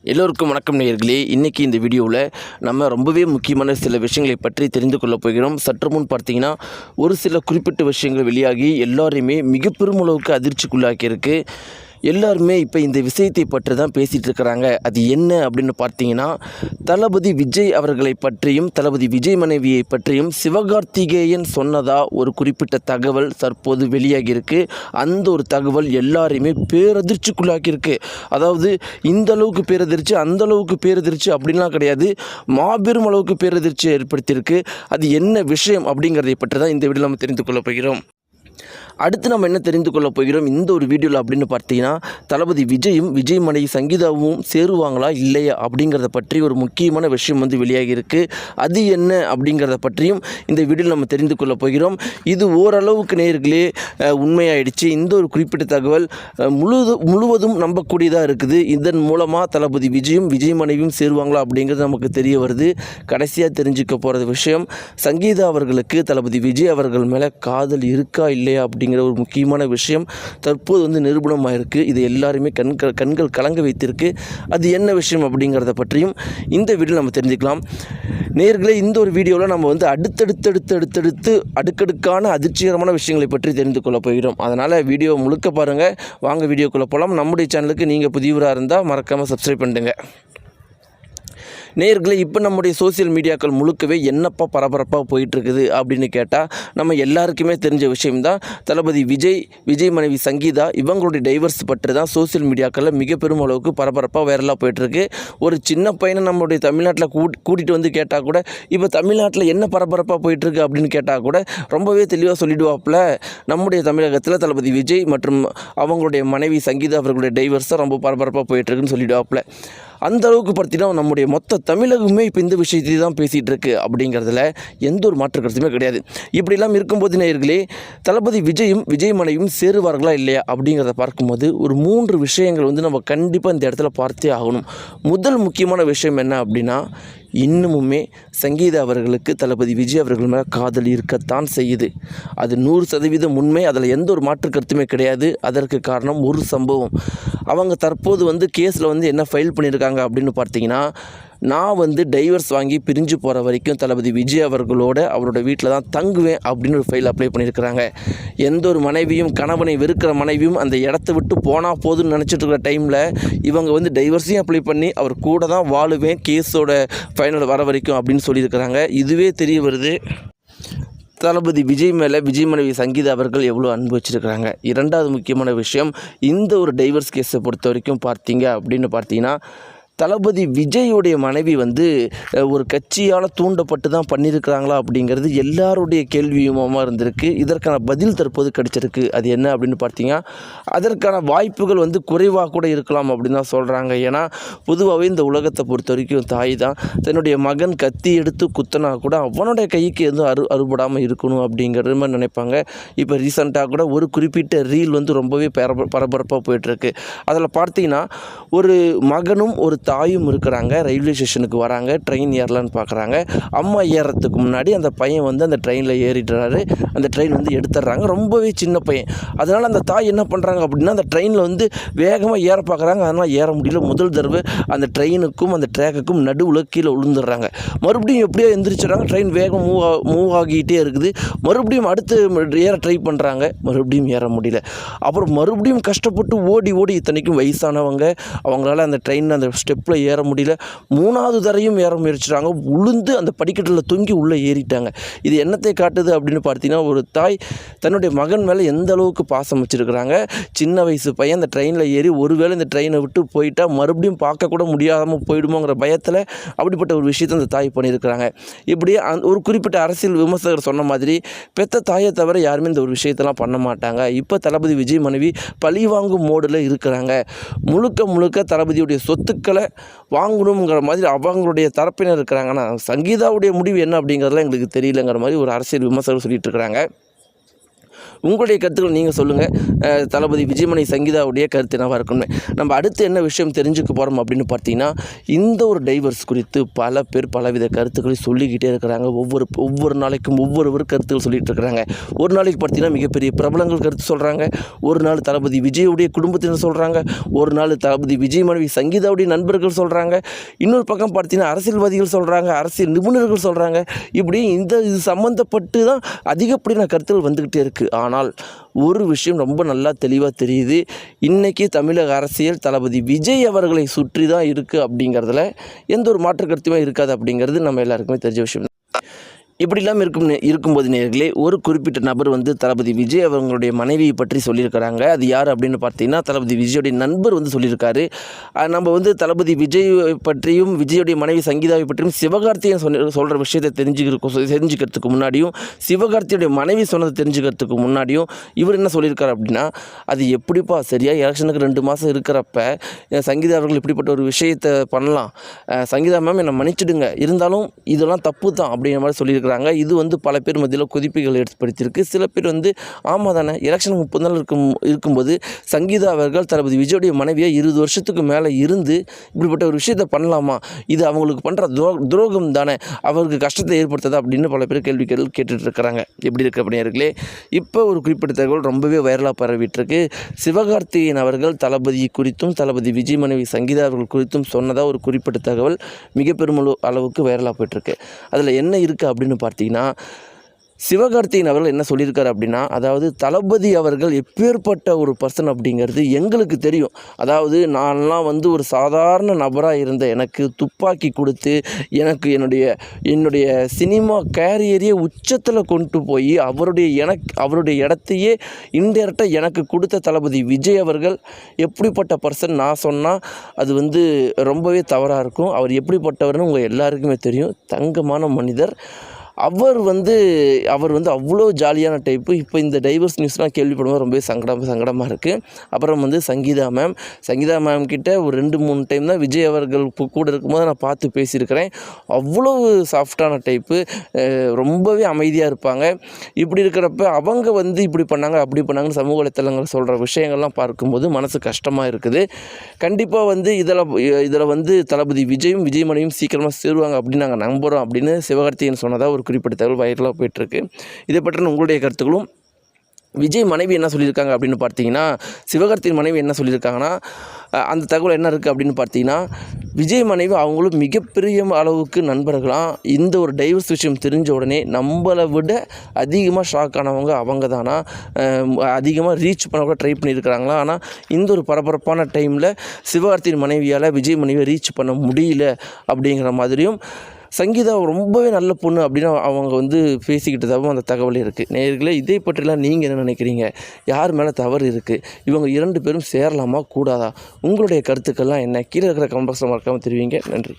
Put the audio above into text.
எல்லோருக்கும் வணக்கம் நேயர்களே. இன்றைக்கி இந்த வீடியோவில் நம்ம ரொம்பவே முக்கியமான சில விஷயங்களை பற்றி தெரிந்து கொள்ள போகிறோம். சற்று முன் பார்த்தீங்கன்னா ஒரு சில குறிப்பிட்ட விஷயங்கள் வெளியாகி எல்லாரையுமே மிக பெருமளவுக்கு அதிர்ச்சிக்குள்ளாக்கியிருக்கு. எல்லாருமே இப்போ இந்த விஷயத்தை பற்றி தான் பேசிகிட்டு இருக்கிறாங்க. அது என்ன அப்படின்னு பார்த்தீங்கன்னா, தளபதி விஜய் அவர்களை பற்றியும் தளபதி விஜய் மனைவியை பற்றியும் சிவகார்த்திகேயன் சொன்னதா ஒரு குறிப்பிட்ட தகவல் தற்போது வெளியாகியிருக்கு. அந்த ஒரு தகவல் எல்லாரையுமே பேரதிர்ச்சிக்குள்ளாக்கியிருக்கு. அதாவது இந்த அளவுக்கு பேரதிர்ச்சி அந்த அளவுக்கு பேரதிர்ச்சி அப்படின்லாம் கிடையாது, மாபெரும் அளவுக்கு பேரதிர்ச்சியை ஏற்படுத்தியிருக்கு. அது என்ன விஷயம் அப்படிங்கிறதை பற்றி தான் இந்த வீடியோ நம்ம தெரிந்து கொள்ள போகிறோம். அடுத்து நம்ம என்ன தெரிந்து கொள்ள போகிறோம் இந்த ஒரு வீடியோவில் அப்படின்னு பார்த்தீங்கன்னா, தளபதி விஜயும் விஜய் மனைவி சங்கீதாவும் சேருவாங்களா இல்லையா அப்படிங்கிறத பற்றி ஒரு முக்கியமான விஷயம் வெளியாகியிருக்கு. அது என்ன அப்படிங்கிறத பற்றியும் இந்த வீடியோவில் நம்ம தெரிந்து கொள்ள போகிறோம். இது ஓரளவுக்கு நேயர்களே உண்மையாயிடுச்சு. இந்த ஒரு குறிப்பிட்ட தகவல் முழுவதும் நம்பக்கூடியதாக இருக்குது. இதன் மூலமாக தளபதி விஜயும் விஜய் மனைவியும் சேருவாங்களா அப்படிங்கிறது நமக்கு தெரிய வருது. கடைசியாக தெரிஞ்சுக்க போகிற விஷயம், சங்கீதா அவர்களுக்கு தளபதி விஜய் அவர்கள் மேலே காதல் இருக்கா இல்லையா அப்படிங்கிற ஒரு முக்கியமான விஷயம் தற்போது நிரூபணமாக இருக்குது. இது எல்லாருமே கண்கள் கலங்க வைத்திருக்கு. அது என்ன விஷயம் அப்படிங்கிறத பற்றியும் இந்த வீடியோவில் நம்ம தெரிஞ்சுக்கலாம். நேயர்களே, இந்த ஒரு வீடியோவில் நம்ம அடுத்தடுத்து அடுக்கடுக்கான அதிர்ச்சிகரமான விஷயங்களை பற்றி தெரிந்து கொள்ள போகிறோம். அதனால் வீடியோ முழுக்க பாருங்கள். வாங்க வீடியோக்குள்ளே போகலாம். நம்முடைய சேனலுக்கு நீங்கள் புதியவராக இருந்தால் மறக்காமல் சப்ஸ்கிரைப் பண்ணிடுங்க. நேயர்களே, இப்போ நம்முடைய சோசியல் மீடியாக்கள் முழுக்கவே என்னப்பா பரபரப்பாக போயிட்டுருக்குது அப்படின்னு கேட்டால், நம்ம எல்லாருக்குமே தெரிஞ்ச விஷயம்தான். தளபதி விஜய் மனைவி சங்கீதா இவங்களுடைய டைவர்ஸ் பற்றி தான் சோசியல் மீடியாக்களில் மிக பெரும் அளவுக்கு பரபரப்பாக வைரலாக போயிட்டுருக்கு. ஒரு சின்ன பையனை நம்மளுடைய தமிழ்நாட்டில் கூட்டிகிட்டு வந்து கேட்டால் கூட, இப்போ தமிழ்நாட்டில் என்ன பரபரப்பாக போயிட்டுருக்கு அப்படின்னு கேட்டால் கூட ரொம்பவே தெளிவாக சொல்லிடுவாப்பில். நம்முடைய தமிழகத்தில் தளபதி விஜய் மற்றும் அவங்களுடைய மனைவி சங்கீதா அவர்களுடைய டைவர்ஸ் தான் ரொம்ப பரபரப்பாக போயிட்டுருக்குன்னு சொல்லிடுவாப்பில். அந்த அளவுக்கு பார்த்தீங்கன்னா நம்முடைய மொத்த தமிழகமே இப்போ இந்த விஷயத்தை தான் பேசிகிட்டு இருக்கு அப்படிங்கிறதுல எந்த ஒரு மாற்று கருத்துமே கிடையாது. இப்படிலாம் இருக்கும்போது நேயர்களே, தளபதி விஜயும் விஜய் மனைவியும் சேருவார்களா இல்லையா அப்படிங்கிறத பார்க்கும்போது ஒரு 3 விஷயங்கள் நம்ம கண்டிப்பாக இந்த இடத்துல பார்த்தே ஆகணும். முதல் முக்கியமான விஷயம் என்ன அப்படின்னா, இன்னமுமே சங்கீதா அவர்களுக்கு தளபதி விஜய் அவர்கள் மேலே காதல் இருக்கத்தான் செய்யுது. அது 100% உண்மை. அதில் எந்த ஒரு மாற்று கருத்துமே கிடையாது. அதற்கு காரணம் ஒரு சம்பவம். அவங்க தற்போது கேஸில் என்ன ஃபைல் பண்ணியிருக்காங்க அப்படின்னு பார்த்தீங்கன்னா, நான் டைவர்ஸ் வாங்கி பிரிஞ்சு போகிற வரைக்கும் தளபதி விஜய் அவர்களோட அவரோட வீட்டில் தான் தங்குவேன் அப்படின்னு ஒரு ஃபைல் அப்ளை பண்ணியிருக்கிறாங்க. எந்த ஒரு மனைவியும் கணவனை வெறுக்கிற மனைவியும் அந்த இடத்த விட்டு போனால் போதுன்னு நினச்சிட்டு இருக்கிற டைமில் இவங்க டைவர்ஸையும் அப்ளை பண்ணி அவர் கூட தான் வாழுவேன் கேஸோட ஃபைனல் வர வரைக்கும் அப்படின்னு சொல்லியிருக்கிறாங்க. இதுவே தெரிய வருது தளபதி விஜய் மேலே விஜய் மனைவி சங்கீதா அவர்கள் எவ்வளோ அன்பு வச்சுருக்கிறாங்க. இரண்டாவது முக்கியமான விஷயம், இந்த ஒரு டைவர்ஸ் கேஸை பொறுத்த வரைக்கும் பார்த்தீங்கன்னா, தளபதி விஜயுடைய மனைவி ஒரு கட்சியால் தூண்டப்பட்டு தான் பண்ணியிருக்கிறாங்களா அப்படிங்கிறது எல்லாருடைய கேள்வியுமாக இருந்திருக்கு. இதற்கான பதில் தற்போது கிடைச்சிருக்கு. அது என்ன அப்படின்னு பார்த்தீங்கன்னா, அதற்கான வாய்ப்புகள் குறைவாக கூட இருக்கலாம் அப்படின்னு தான் சொல்கிறாங்க. ஏன்னா பொதுவாகவே இந்த உலகத்தை பொறுத்த வரைக்கும் தாய் தான். தன்னுடைய மகன் கத்தி எடுத்து குத்தினா கூட அவனுடைய கைக்கு எதுவும் அறுபடாமல் இருக்கணும் அப்படிங்கிற மாதிரி நினைப்பாங்க. இப்போ ரீசெண்டாக கூட ஒரு குறிப்பிட்ட ரீல் ரொம்பவே பரபரப்பாக போயிட்டுருக்கு. அதில் பார்த்தீங்கன்னா, ஒரு மகனும் ஒரு தாயும் இருக்கிறாங்க. ரயில்வே ஸ்டேஷனுக்கு வராங்க, ட்ரெயின் ஏறலான்னு பார்க்குறாங்க. அம்மா ஏறத்துக்கு முன்னாடி அந்த பையன் அந்த ட்ரெயினில் ஏறிடுறாரு. அந்த ட்ரெயின் எடுத்துடுறாங்க. ரொம்பவே சின்ன பையன். அதனால் அந்த தாய் என்ன பண்ணுறாங்க அப்படின்னா, அந்த ட்ரெயினில் வேகமாக ஏற பார்க்குறாங்க. அதனால் ஏற முடியல. முதல் தடவை அந்த ட்ரெயினுக்கும் அந்த ட்ராக்குக்கும் நடுவில் கீழே விழுந்துடுறாங்க. மறுபடியும் எப்படியோ எந்திரிச்சிடறாங்க. ட்ரெயின் வேகம் மூவ் ஆகிட்டே இருக்குது. மறுபடியும் அடுத்து ஏற ட்ரை பண்ணுறாங்க. மறுபடியும் ஏற முடியல. அப்புறம் மறுபடியும் கஷ்டப்பட்டு ஓடி இத்தனைக்கும் வயசானவங்க, அவங்களால அந்த ட்ரெயின் அந்த ஸ்டெப்பில் ஏற முடியல. 3வது தரையும் ஏற முயற்சிச்சாங்க. உளுந்து அந்த படிக்கட்டில் தொங்கி உள்ளே ஏறிட்டாங்க. இது என்னத்தை காட்டுது அப்படின்னு பார்த்தீங்கன்னா, ஒரு தாய் தன்னுடைய மகன் மேலே எந்த அளவுக்கு பாசம் வச்சுருக்கிறாங்க. சின்ன வயசு பையன் அந்த ட்ரெயினில் ஏறி ஒருவேளை இந்த ட்ரெயினை விட்டு போயிட்டால் மறுபடியும் பார்க்கக்கூட முடியாமல் போயிடுமோங்கிற பயத்தில் அப்படிப்பட்ட ஒரு விஷயத்தை அந்த தாய் பண்ணியிருக்கிறாங்க. இப்படி ஒரு குறிப்பிட்ட அரசியல் விமர்சகர் சொன்ன மாதிரி, பெத்த தாயை தவிர யாருமே இந்த ஒரு விஷயத்தெல்லாம் பண்ண மாட்டாங்க. இப்போ தளபதி விஜய் மனைவி பழிவாங்கும் மோடில் இருக்கிறாங்க. முழுக்க தளபதியுடைய சொத்துக்களை வாங்கணுங்கிற மாதிரி அவங்களுடைய தரப்பினர் இருக்கிறாங்க. ஆனால் சங்கீதாவுடைய முடிவு என்ன அப்படிங்கிறதுலாம் எங்களுக்கு தெரியலங்கிற மாதிரி ஒரு அரசியல் விமர்சகர் சொல்லிட்டு இருக்கிறாங்க. உங்களுடைய கருத்துக்கள் நீங்கள் சொல்லுங்கள். தளபதி விஜய் மனைவி சங்கீதாவுடைய கருத்து என்னவாக இருக்குன்னு. நம்ம அடுத்து என்ன விஷயம் தெரிஞ்சுக்க போகிறோம் அப்படின்னு பார்த்தீங்கன்னா, இந்த ஒரு டைவர்ஸ் குறித்து பல பேர் பலவித கருத்துக்களை சொல்லிக்கிட்டே இருக்கிறாங்க. ஒவ்வொரு நாளைக்கும் ஒவ்வொரு கருத்துக்கள் சொல்லிகிட்டு இருக்கிறாங்க. ஒரு நாளைக்கு பார்த்தீங்கன்னா மிகப்பெரிய பிரபலங்கள் கருத்து சொல்கிறாங்க, ஒரு நாள் தளபதி விஜயுடைய குடும்பத்தினர் சொல்கிறாங்க, ஒரு நாள் தளபதி விஜய் மனைவி சங்கீதாவுடைய நண்பர்கள் சொல்கிறாங்க, இன்னொரு பக்கம் பார்த்தீங்கன்னா அரசியல்வாதிகள் சொல்கிறாங்க, அரசியல் நிபுணர்கள் சொல்கிறாங்க. இப்படி இது சம்மந்தப்பட்டு தான் அதிகப்படியான கருத்துக்கள் வந்துக்கிட்டே இருக்குது. ஆனால் ஒரு விஷயம் ரொம்ப நல்லா தெளிவாக தெரியுது. இன்றைக்கி தமிழக அரசியல் தளபதி விஜய் அவர்களை சுற்றி தான் இருக்குது அப்படிங்கிறதுல எந்த ஒரு மாற்று கருத்துமே இருக்காது அப்படிங்கிறது நம்ம எல்லாருக்குமே தெரிஞ்ச விஷயம். இப்படி இல்லாமல் இருக்கும்போது நேயர்களே, ஒரு குறிப்பிட்ட நபர் தளபதி விஜய் அவங்களுடைய மனைவியை பற்றி சொல்லியிருக்கிறாங்க. அது யார் அப்படின்னு பார்த்தீங்கன்னா, தளபதி விஜயோடைய நண்பர் சொல்லியிருக்காரு. நம்ம தளபதி விஜய் பற்றியும் விஜயோடைய மனைவி சங்கீதாவை பற்றியும் சிவகார்த்திகேயன் சொல்கிற விஷயத்தை தெரிஞ்சுக்கிறதுக்கு முன்னாடியும், சிவகார்த்தியோடைய மனைவி சொன்னதை தெரிஞ்சுக்கிறதுக்கு முன்னாடியும் இவர் என்ன சொல்லியிருக்காரு அப்படின்னா, அது எப்படிப்பா சரியாக எலெக்ஷனுக்கு 2 மாதம் இருக்கிறப்ப சங்கீதா அவர்கள் இப்படிப்பட்ட ஒரு விஷயத்தை பண்ணலாம், சங்கீதா மேம் என்னை மன்னிச்சிடுங்க, இருந்தாலும் இதெல்லாம் தப்பு தான் அப்படிங்கிற மாதிரி சொல்லியிருக்காரு. இது பல பேர் மத்தியில் கொதிப்புகள் ஏற்படுத்தியிருக்கு. சில பேர் ஆமாம் தானே, எலெக்ஷனுக்கு 30 நாள் இருக்கும்போது சங்கீதா அவர்கள் தளபதி விஜயோடைய மனைவியை 20 வருஷத்துக்கு மேலே இருந்து இப்படிப்பட்ட ஒரு விஷயத்தை பண்ணலாமா, இது அவங்களுக்கு பண்ணுற துரோகம் தானே, அவருக்கு கஷ்டத்தை ஏற்படுத்ததா அப்படின்னு பல பேர் கேள்விகள் கேட்டுட்டு இருக்கிறாங்க. எப்படி இருக்கு அப்படின்னார்களே, இப்போ ஒரு குறிப்பிட்ட தகவல் ரொம்பவே வைரலாக பரவிட்டுருக்கு. சிவகார்த்திகேயன் அவர்கள் தளபதி குறித்தும் தளபதி விஜய் மனைவி சங்கீதா அவர்கள் குறித்தும் சொன்னதாக ஒரு குறிப்பிட்ட தகவல் மிக பெருமளவு அளவுக்கு வைரலாக போயிட்டுருக்கு. அதில் என்ன இருக்குது அப்படின்னு பார்த்தீங்கன்னா, சிவகார்த்திகேயன் அவர்கள் என்ன சொல்லியிருக்காரு அப்படின்னா, அதாவது தளபதி அவர்கள் எப்பேற்பட்ட ஒரு பர்சன் அப்படிங்கிறது எங்களுக்கு தெரியும். அதாவது நான்லாம் ஒரு சாதாரண நபராக இருந்த எனக்கு துப்பாக்கி கொடுத்து எனக்கு என்னுடைய சினிமா கேரியரையே உச்சத்தில் கொண்டு போய் அவருடைய இடத்தையே இன்டெரக்டாக எனக்கு கொடுத்த தளபதி விஜய் அவர்கள் எப்படிப்பட்ட பர்சன் நான் சொன்னால் அது ரொம்பவே தவறாக இருக்கும். அவர் எப்படிப்பட்டவர்னு உங்கள் எல்லாருக்குமே தெரியும். தங்கமான மனிதர். அவர் அவ்வளோ ஜாலியான டைப்பு. இப்போ இந்த டைவர்ஸ் நியூஸ்லாம் கேள்விப்படும்போது ரொம்பவே சங்கடமாக இருக்குது. அப்புறம் சங்கீதா மேம் கிட்ட ஒரு 2-3 டைம் தான் விஜய் அவர்கள் கூட இருக்கும்போது நான் பார்த்து பேசியிருக்கிறேன். அவ்வளோ சாஃப்டான டைப்பு, ரொம்பவே அமைதியாக இருப்பாங்க. இப்படி இருக்கிறப்ப அவங்க இப்படி பண்ணாங்க அப்படி பண்ணாங்கன்னு சமூக வலைத்தளங்கள் சொல்கிற விஷயங்கள்லாம் பார்க்கும்போது மனசு கஷ்டமாக இருக்குது. கண்டிப்பாக இதில் தளபதி விஜயும் விஜய் மனைவியும் சீக்கிரமாக சேருவாங்க அப்படின்னு நாங்கள் நம்புகிறோம் அப்படின்னு சிவகார்த்திகேயன் சொன்னதாக ஒரு குறிப்பிட்ட தகவல் வைரலாக போயிட்டுருக்கு. இதை பற்றின உங்களுடைய கருத்துக்களும், விஜய் மனைவி என்ன சொல்லியிருக்காங்க அப்படின்னு பார்த்தீங்கன்னா, சிவகார்த்திகேயன் மனைவி என்ன சொல்லியிருக்காங்கன்னா, அந்த தகவல் என்ன இருக்குது அப்படின்னு பார்த்தீங்கன்னா, விஜய் மனைவி அவங்களும் மிகப்பெரிய அளவுக்கு நண்பர்களாம். இந்த ஒரு டைவர்ஸ் விஷயம் தெரிஞ்ச உடனே நம்மளை விட அதிகமாக ஷாக் ஆனவங்க அவங்க தானா, அதிகமாக ரீச் பண்ண கூட ட்ரை பண்ணியிருக்கிறாங்களா. ஆனால் இந்த ஒரு பரபரப்பான டைமில் சிவகார்த்திகேயன் மனைவியால் விஜய் மனைவியை ரீச் பண்ண முடியல அப்படிங்கிற மாதிரியும், சங்கீதா ரொம்பவே நல்ல பொண்ணு அப்படின்னு அவங்க பேசிக்கிட்டதாகவும் அந்த தகவல் இருக்குது. நேயர்களே, இதை பற்றிலாம் நீங்கள் என்ன நினைக்கிறீங்க? யார் மேலே தவறு இருக்குது? இவங்க 2 பேரும் சேரலாமா கூடாதா? உங்களுடைய கருத்துக்கள்லாம் என்ன? கீழே இருக்கிற கமெண்ட் பாக்ஸில் மறக்காமல் தெரிவிங்க. நன்றி.